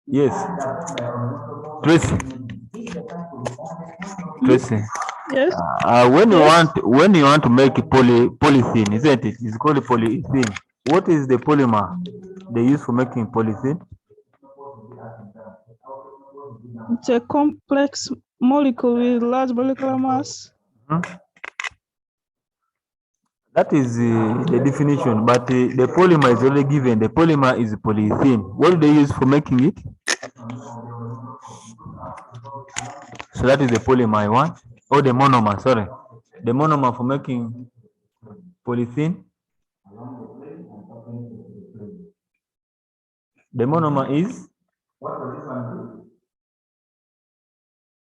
Yes. Tracy. Tracy. Yes. When Yes. you want to make polythene, isn't it? It's called polyethylene. What is the polymer they use for making polythene? It's a complex molecule with large molecular mass. That is the definition, but the polymer is already given. The polymer is polyethylene. What do they use for making it? So that is the polymer I want, or the monomer, sorry. The monomer for making polythene. The monomer is?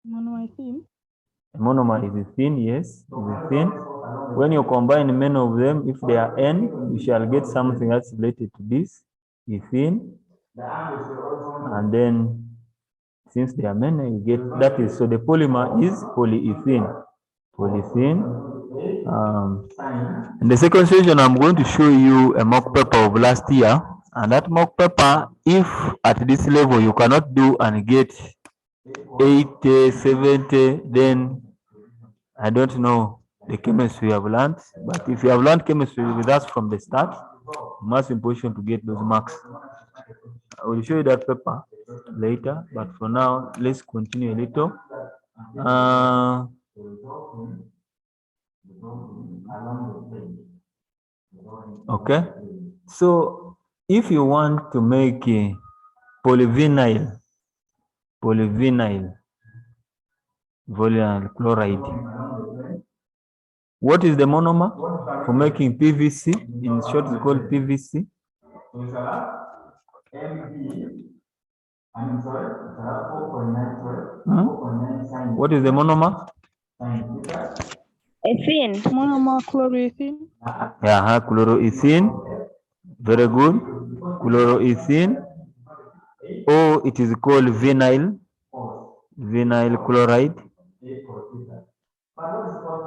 Monomer. Monomer is thin, yes, is thin. When you combine many of them, if they are N, you shall get something that's related to this, ethene. And then, since they are many, you get that is, so the polymer is polyethylene. Polyethylene. In the second session, I'm going to show you a mock paper of last year. And that mock paper, if at this level you cannot do and get 80, 70, then I don't know the chemistry you have learned, but if you have learned chemistry with us from the start, most important to get those marks. I will show you that paper later, but for now, let's continue a little. Okay, so if you want to make a polyvinyl chloride, what is the monomer for making PVC? In short, it's called PVC. What is the monomer? Ethene. Monomer chloroethene. Yeah, chloroethene. Very good. Chloroethene. Or it is called vinyl chloride.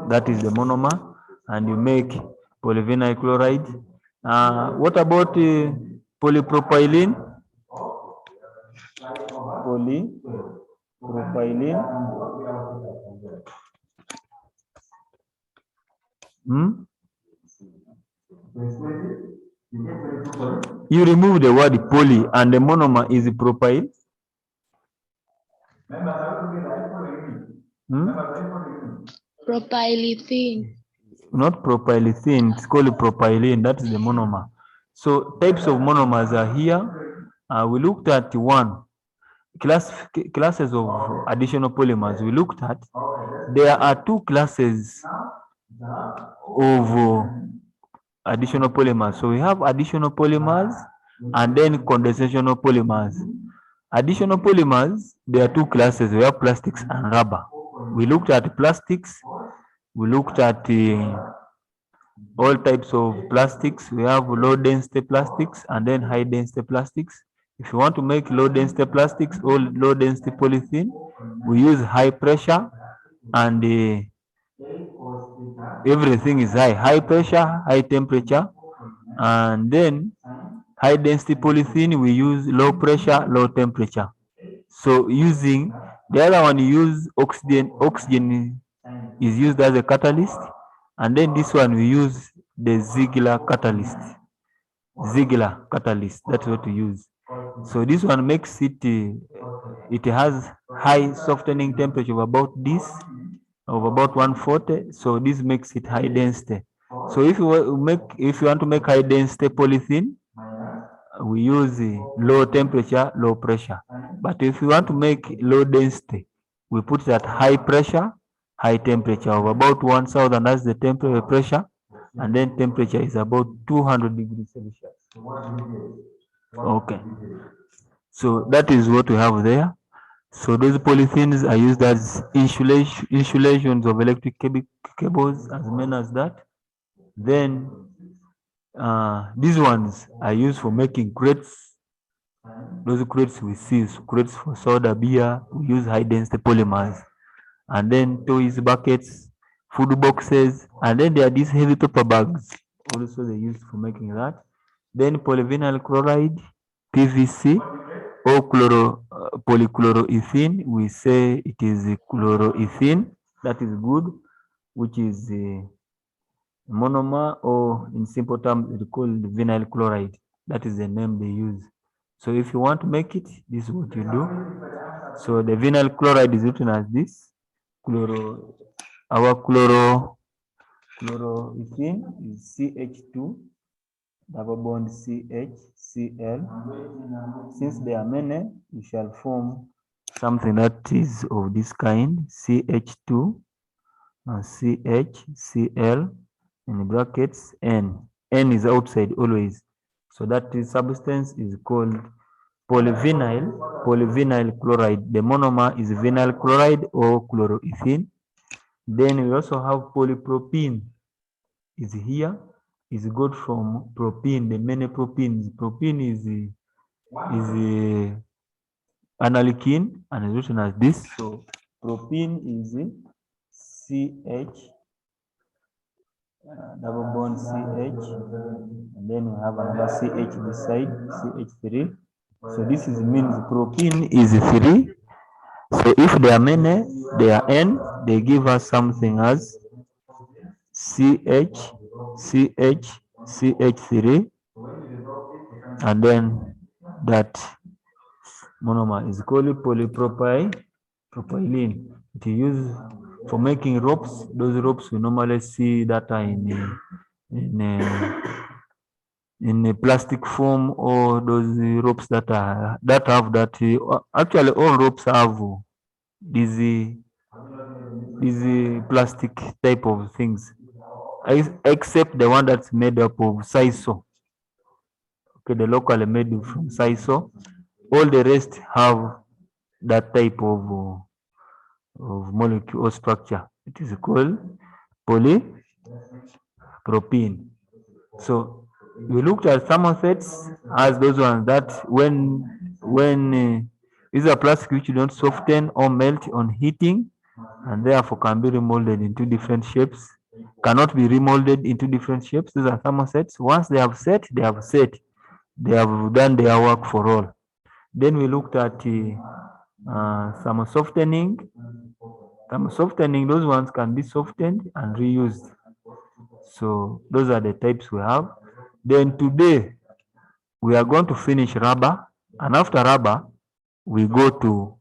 That is the monomer, and you make polyvinyl chloride. What about polypropylene? Polypropylene. You remove the word poly and the monomer is propyl. Propylethene. Not propylethene, it's called propylene. That is the monomer. So types of monomers are here. We looked at one classes of additional polymers. We looked at there are two classes of additional polymers. So we have additional polymers and then condensational polymers. Additional polymers, there are two classes. We have plastics and rubber. We looked at plastics. We looked at all types of plastics. We have low density plastics and then high density plastics. If you want to make low density plastics or low density polythene, we use high pressure and everything is high pressure, high temperature. And then high density polythene, we use low pressure, low temperature. So using the other one, you use oxygen is used as a catalyst, and then this one we use the Ziegler catalyst. That's what we use. So this one makes it it has high softening temperature of about 140. So this makes it high density. So if you want to make high density polythene, we use low temperature, low pressure. But if you want to make low density, we put that high pressure, high temperature of about 1000 as the temperature pressure, and then temperature is about 200 degrees Celsius. Okay, so that is what we have there. So those polythenes are used as insulations of electric cables, as many as that. Then these ones are used for making crates. Those crates we see, crates for soda, beer, we use high density polymers. And then toys, buckets, food boxes, and then there are these heavy paper bags. Also, they used for making that. Then polyvinyl chloride, PVC, or polychloroethene. We say it is chloroethene. That is good, which is monomer, or in simple terms, it's called vinyl chloride. That is the name they use. So if you want to make it, this is what you do. So the vinyl chloride is written as this. Our chloroethene is CH2 double bond CH, Cl. Since there are many, we shall form something that is of this kind, CH2 CH, Cl, in brackets N. N is outside always. So that substance is called polyvinyl chloride. The monomer is vinyl chloride or chloroethene. Then we also have polypropene is here, is got from propene, the many propenes. Propene is an alkene and is written as this. So propene is CH double bond CH, and then we have another CH this side, CH3. So this is means propene is 3. So if they are many, they are N, they give us something as CH, CH, CH3, and then that monomer is called polypropylene. It is used for making ropes. Those ropes we normally see that are in a plastic form, or those ropes that have that actually all ropes have these plastic type of things, except the one that's made up of siso. Okay, the locally made from siso. All the rest have that type of molecule or structure. It is called polypropene. So we looked at thermosets as those ones that when these are plastic which don't soften or melt on heating, and therefore can be remolded into different shapes. Cannot be remolded into different shapes. These are thermosets. Once they have set, they have set. They have done their work for all. Then we looked at thermosoftening. Thermosoftening, those ones can be softened and reused. So those are the types we have. Then today we are going to finish rubber, and after rubber we go to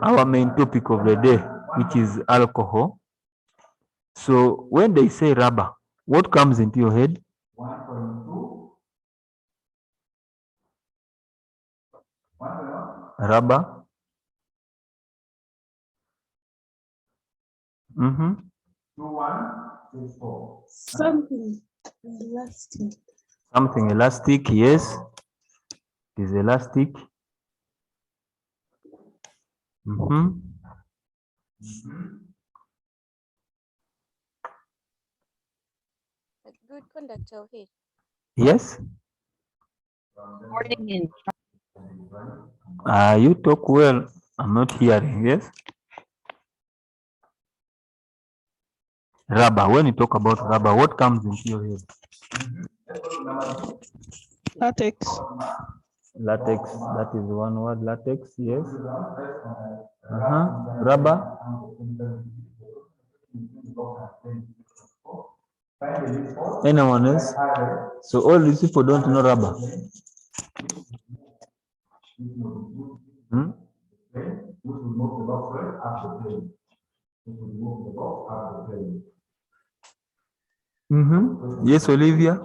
our main topic of the day, which is alcohol. So when they say rubber, what comes into your head? Rubber. Something elastic. Something elastic, yes. It is elastic. A good conductor of heat. Yes. Morning. You talk well. I'm not hearing. Yes. Rubber. When you talk about rubber, what comes into your head? Latex. Latex. That is one word. Latex. Yes. Rubber. Anyone else? So all these people don't know rubber. Yes, Olivia.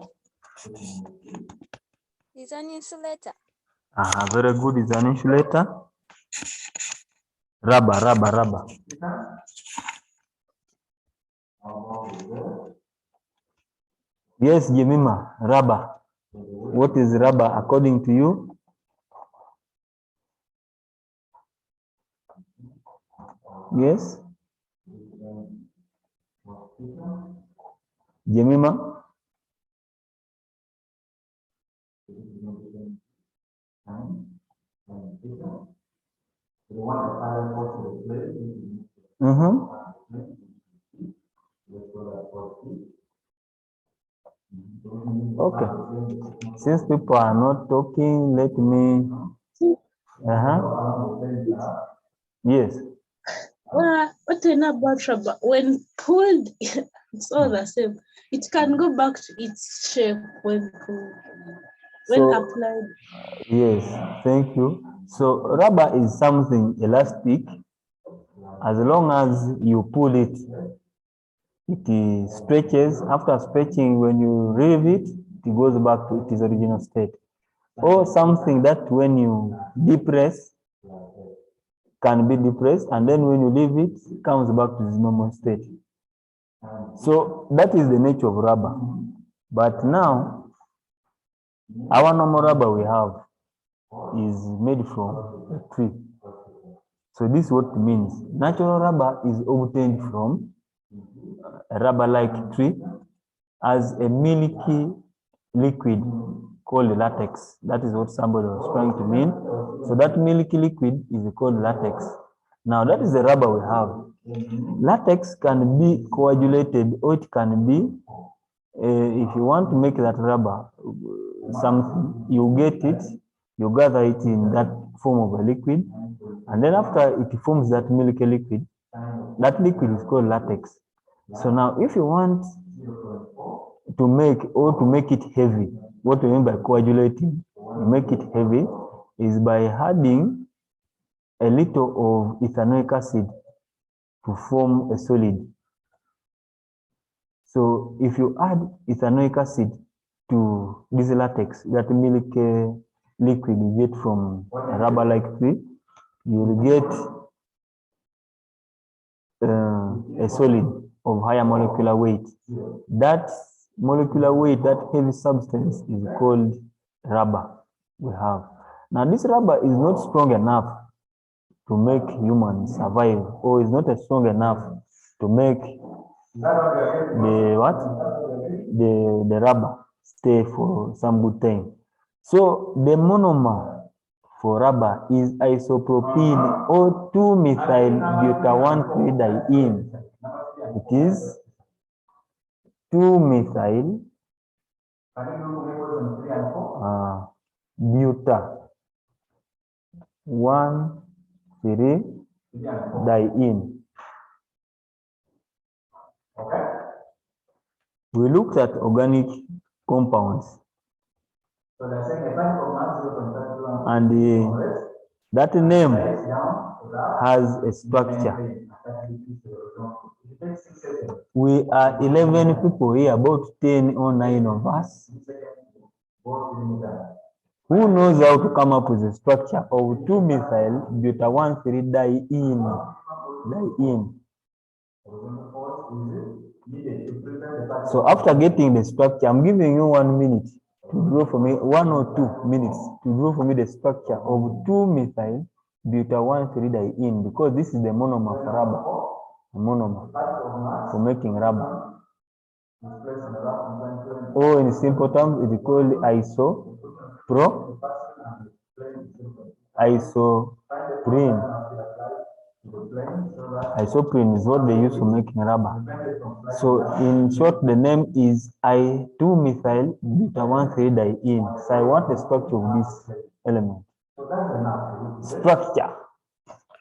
Is an insulator. Very good. Is an insulator. Rubber. Yes, Jemima. Rubber. What is rubber according to you? Yes. Jemima. Okay. Since people are not talking, let me. Yes. What I know about rubber, when pulled, it's all the same. It can go back to its shape when pulled, when So, applied. yes, thank you. So rubber is something elastic. As long as you pull it, it stretches. After stretching, when you relieve it, it goes back to its original state. Or something that when you depress, can be depressed, and then when you leave it, it comes back to its normal state. So that is the nature of rubber. But now, our normal rubber we have is made from a tree. So this is what it means. Natural rubber is obtained from a rubber-like tree as a milky liquid called latex. That is what somebody was trying to mean. So that milky liquid is called latex. Now that is the rubber we have. Latex can be coagulated, or it can be, if you want to make that rubber something, you get it, you gather it in that form of a liquid, and then after it forms that milky liquid, that liquid is called latex. So now if you want to make it heavy, what we mean by coagulating, make it heavy, is by adding a little of ethanoic acid to form a solid. So if you add ethanoic acid to this latex, that milky liquid you get from a rubber-like tree, you will get a solid of higher molecular weight. That molecular weight, that heavy substance, is called rubber we have. Now this rubber is not strong enough to make humans survive, or is not strong enough to make the rubber stay for some good time. So the monomer for rubber is isopropyl or 2-methyl-buta-1,3-diene. It is 2-methyl buta-1,3-diene. We looked at organic compounds, and that name has a structure. We are 11 people here, about 10 or 9 of us. Who knows how to come up with the structure of 2-methyl-buta-1,3-diene? So after getting the structure, I'm giving you 1 minute to draw for me, 1 or 2 minutes to draw for me the structure of 2-methyl-buta-1,3-diene, because this is the monomer for rubber, the monomer for making rubber. Or in simple terms, it is called isoprene. Isoprene is what they use for making rubber. So in short, the name is 2-methyl-buta-1,3-diene. So I want the structure of this element. Structure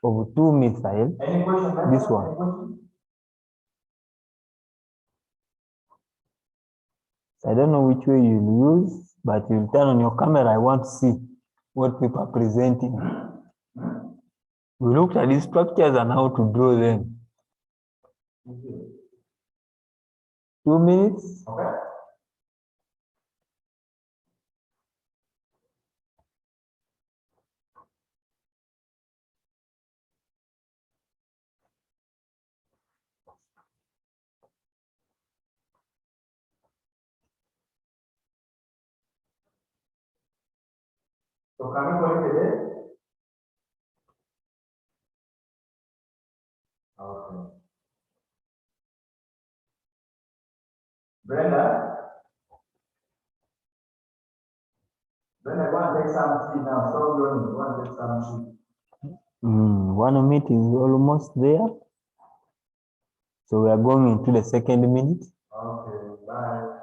of 2-methyl, this one. I don't know which way you'll use, but you'll turn on your camera. I want to see what people are presenting. We looked at these structures and how to draw them. 2 minutes. Okay. So can we connect it there? Okay. Brenda, go and take some tea now. Stop yawning. Go and take some tea. One minute is almost there. So we are going into the second minute. Okay, bye.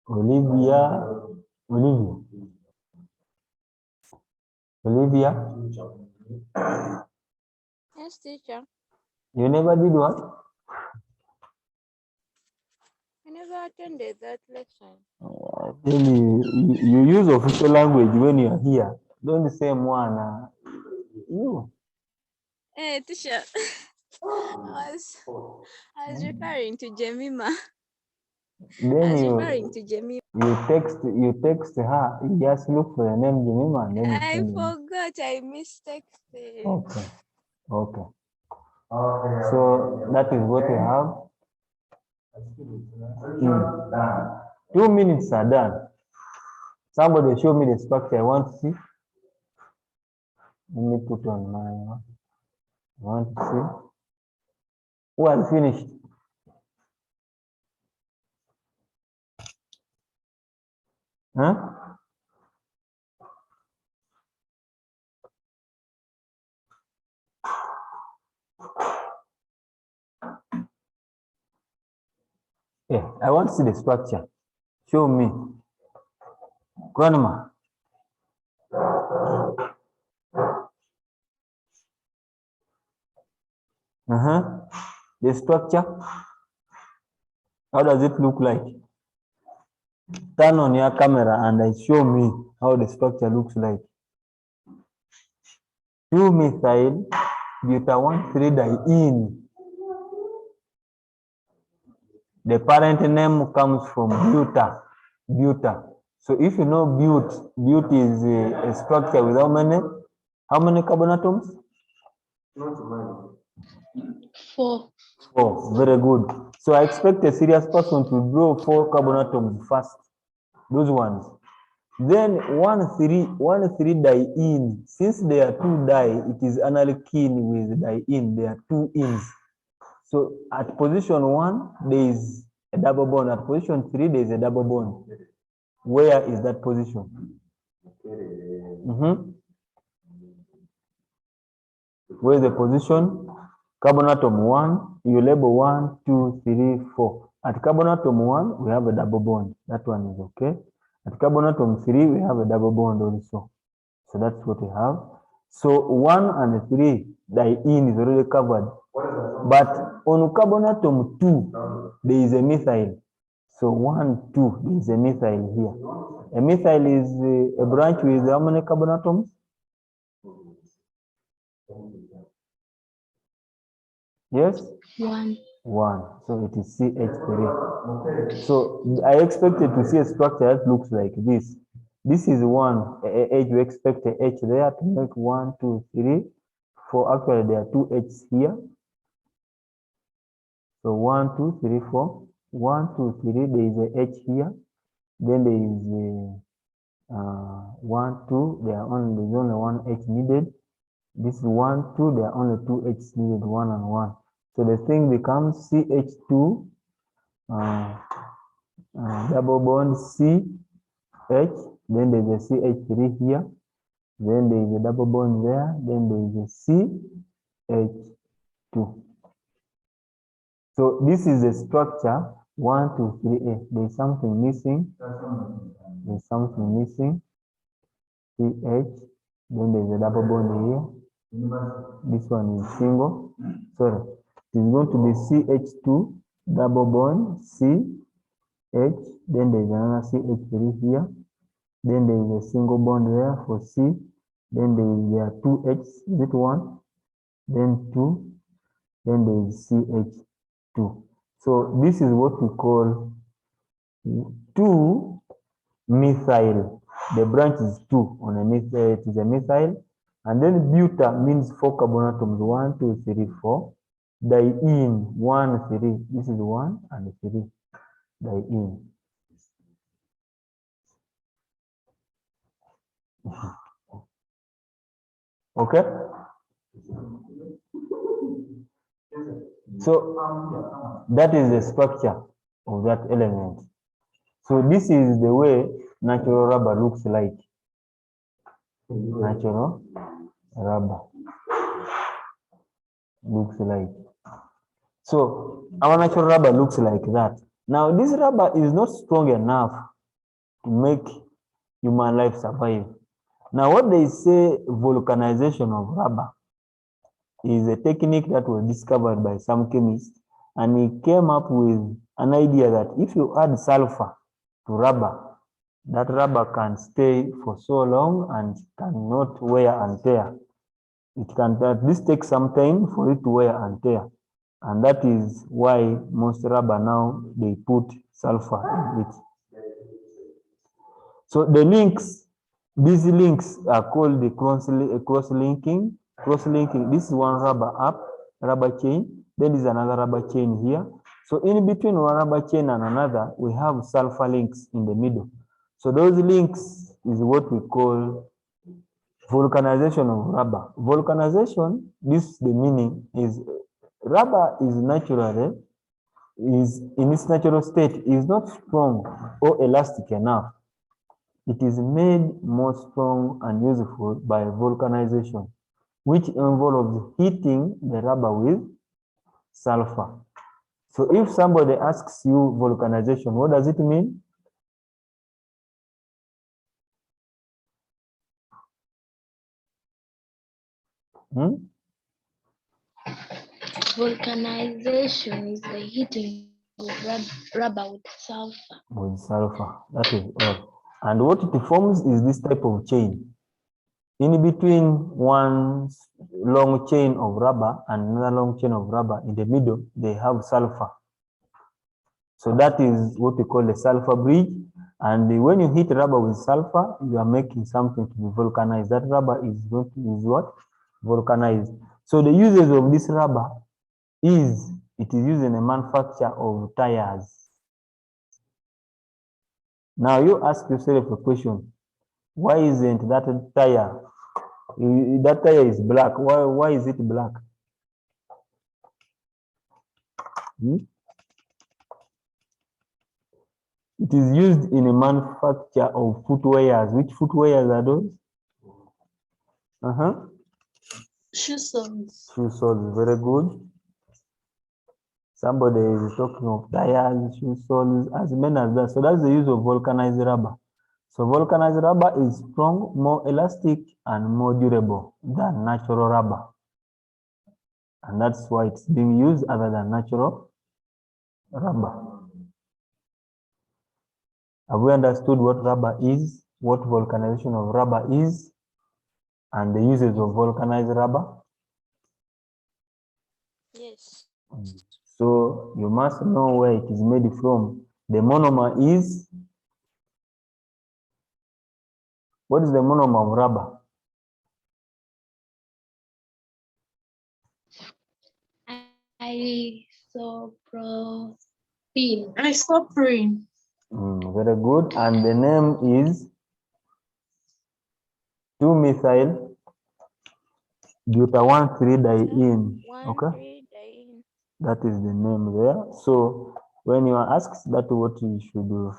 Olivia. Yes, teacher. You never did what? I never attended that lesson. Then you use official language when you are here. Don't say mwana. You. Hey, teacher. I was referring to Jemima. Then Jemima. you text her. You just look for the name Jemima and then you I send it. forgot. I mistexted. Okay. Okay. So that is what we have. 2 minutes are done. Somebody show me the structure I want to see. Let me put on my one. I want to see. Who has finished? Huh? Yeah, I want to see the structure. Show me. Grandma. The structure. How does it look like? Turn on your camera and show me how the structure looks like. 2-methyl buta 1,3-diene. The parent name comes from buta. So if you know but is a structure with how many carbon atoms? 4. 4. Very good. So I expect a serious person to draw 4 carbon atoms first. Those ones. Then 1,3-diene. Since there are 2 di, it is analkene with diene. There are 2 ines. So at position 1, there is a double bond. At position 3, there is a double bond. Where is that position? Where is the position? Carbon atom 1, you label 1, 2, 3, 4. At carbon atom 1, we have a double bond. That one is okay. At carbon atom 3, we have a double bond also. So that's what we have. So 1 and 3, diene is already covered. But on carbon atom 2, there is a methyl. So 1, 2, there is a methyl here. A methyl is a branch with how many carbon atoms? 1. 1. So it is CH3. So I expected to see a structure that looks like this. This is 1. H, you expect a H there to make 1, 2, 3, 4. Actually, there are 2 H's here. So 1, 2, 3, 4. 1, 2, 3. There is a H here. Then there is a 1, 2. There's only 1 H needed. This is 1, 2. There are only 2 H's needed, 1 and 1. So the thing becomes CH2 double bond CH. Then there's a CH3 here. Then there is a double bond there. Then there is a CH2. So this is the structure 1, 2, 3A. There's something missing. CH. Then there's a double bond here. This one is single. Sorry. It's going to be CH2 double bond CH. Then there's another CH3 here. Then there is a single bond there for C. Then there are 2 H's. Is it 1? Then 2. Then there is CH2. So this is what we call 2-methyl. The branch is 2 on a methyl. It is a methyl. And then buta means 4 carbon atoms. 1, 2, 3, 4. Diene 1, 3. This is 1 and 3. Diene. Okay. So that is the structure of that element. So this is the way natural rubber looks like. Natural rubber looks like. So our natural rubber looks like that. Now this rubber is not strong enough to make human life survive. Now, what they say vulcanization of rubber is a technique that was discovered by some chemists, and he came up with an idea that if you add sulfur to rubber, that rubber can stay for so long and cannot wear and tear. It can at least take some time for it to wear and tear. And that is why most rubber now, they put sulfur in it. So the links, these links are called the cross-linking. Cross-linking, this is one rubber chain, then is another rubber chain here. So in between one rubber chain and another, we have sulfur links in the middle. So those links is what we call vulcanization of rubber. Vulcanization, this the meaning is rubber is naturally, is in its natural state, is not strong or elastic enough. It is made more strong and useful by vulcanization, which involves heating the rubber with sulfur. So if somebody asks you vulcanization, what does it mean? Vulcanization is the heating of rubber with sulfur. With sulfur, that is all. And what it forms is this type of chain. In between one long chain of rubber and another long chain of rubber, in the middle, they have sulfur. So that is what we call a sulfur bridge. And when you hit rubber with sulfur, you are making something to be vulcanized. That rubber is what? Vulcanized. So the uses of this rubber is, it is used in the manufacture of tires. Now you ask yourself a question. Why isn't that tire? That tire is black. Why is it black? It is used in a manufacture of footwears. Which footwears are those? Shoe soles. Shoe soles, very good. Somebody is talking of tires, shoe soles, as many as that. So that's the use of vulcanized rubber. So vulcanized rubber is strong, more elastic, and more durable than natural rubber. And that's why it's being used other than natural rubber. Have we understood what rubber is, what vulcanization of rubber is, and the uses of vulcanized rubber? Yes. So you must know where it is made from. The monomer is, what is the monomer of rubber? Isoprene. Isoprene. Very good. And the name is 2-methyl buta-1,3-diene. Okay, that is the name there. So when you are asked, that's what you should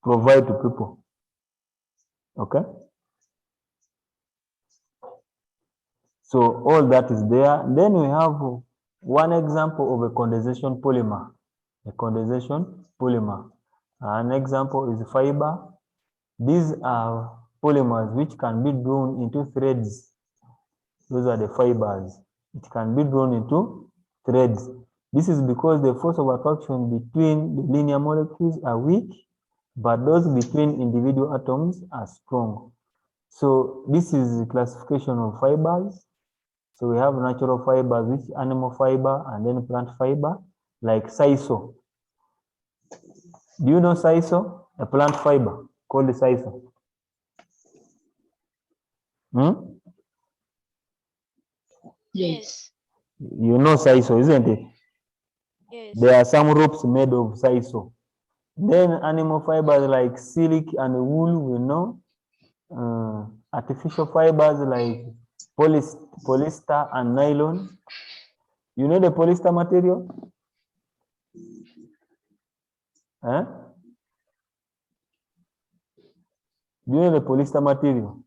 provide to people. Okay. So all that is there. Then we have one example of a condensation polymer. A condensation polymer. An example is fiber. These are polymers which can be drawn into threads. Those are the fibers. It can be drawn into threads. This is because the force of attraction between the linear molecules are weak, but those between individual atoms are strong. So this is the classification of fibers. So we have natural fibers, which animal fiber, and then plant fiber, like sisal. Do you know sisal? A plant fiber called sisal. Yes. You know sisal, isn't it? Yes. There are some ropes made of sisal. Then animal fibers like silk and wool, we know. Artificial fibers like polyester and nylon. You know the polyester material? Do you know the polyester material?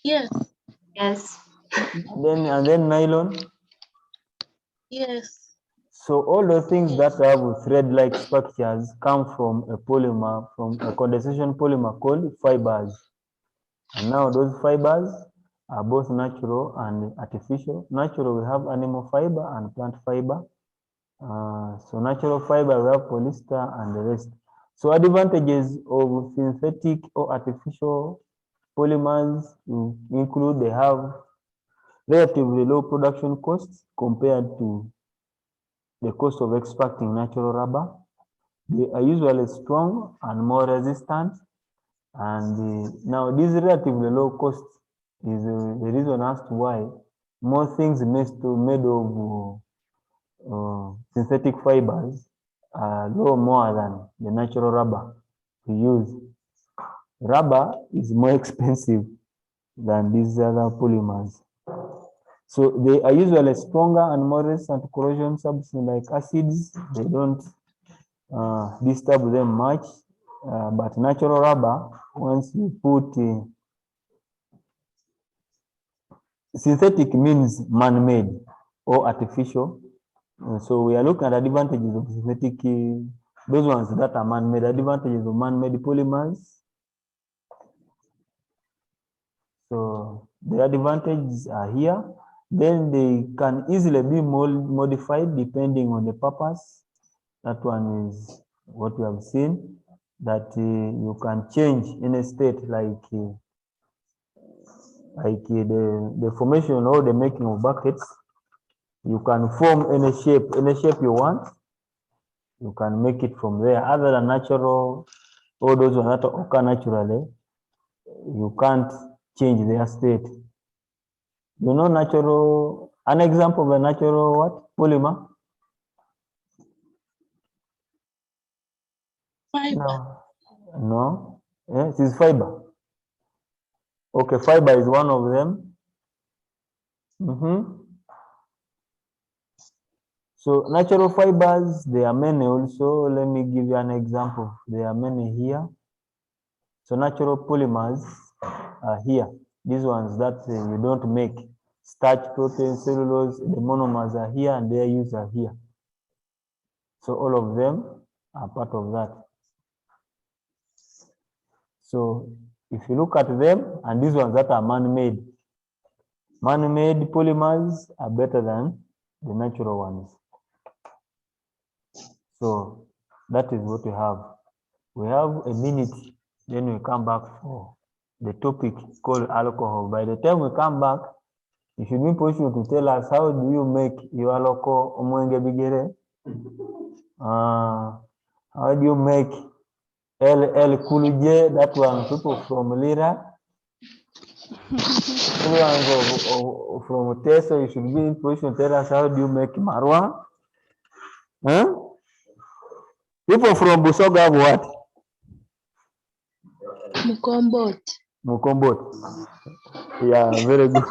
Yes. Yes. And then nylon. Yes. So all the things that have thread-like structures come from a polymer, from a condensation polymer called fibers. And now those fibers are both natural and artificial. Natural, we have animal fiber and plant fiber. So natural fiber, we have polyester and the rest. So advantages of synthetic or artificial polymers include they have relatively low production costs compared to the cost of extracting natural rubber. They are usually strong and more resistant. And now this relatively low cost is the reason as to why most things made of synthetic fibers are low more than the natural rubber we use. Rubber is more expensive than these other polymers. So they are usually stronger and more resistant to corrosion substances like acids. They don't disturb them much. But natural rubber, once you put synthetic means man-made or artificial. So we are looking at advantages of synthetic, those ones that are man-made, advantages of man-made polymers. So the advantages are here. Then they can easily be modified depending on the purpose. That one is what we have seen, that you can change in a state like the formation or the making of buckets. You can form any shape you want. You can make it from there. Other than natural, all those ones that occur naturally, you can't change their state. You know, natural, an example of a natural what? Polymer? Fiber. No. Yes, it's fiber. Okay, fiber is one of them. So natural fibers, there are many also. Let me give you an example. There are many here. So natural polymers are here. These ones that you don't make. Starch, protein, cellulose, the monomers are here and their use are here. So all of them are part of that. So if you look at them, and these ones that are man-made polymers are better than the natural ones. So that is what we have. We have a minute, then we come back for the topic called alcohol. By the time we come back, you should be possible to tell us how do you make your alcohol omwenge bigere? How do you make El Kuluje, that one, people from Lira? Everyone from Teso, you should be in position to tell us how do you make Marwa? Huh? People from Busoga have what? Mukombot. Mukombot. Yeah, very good.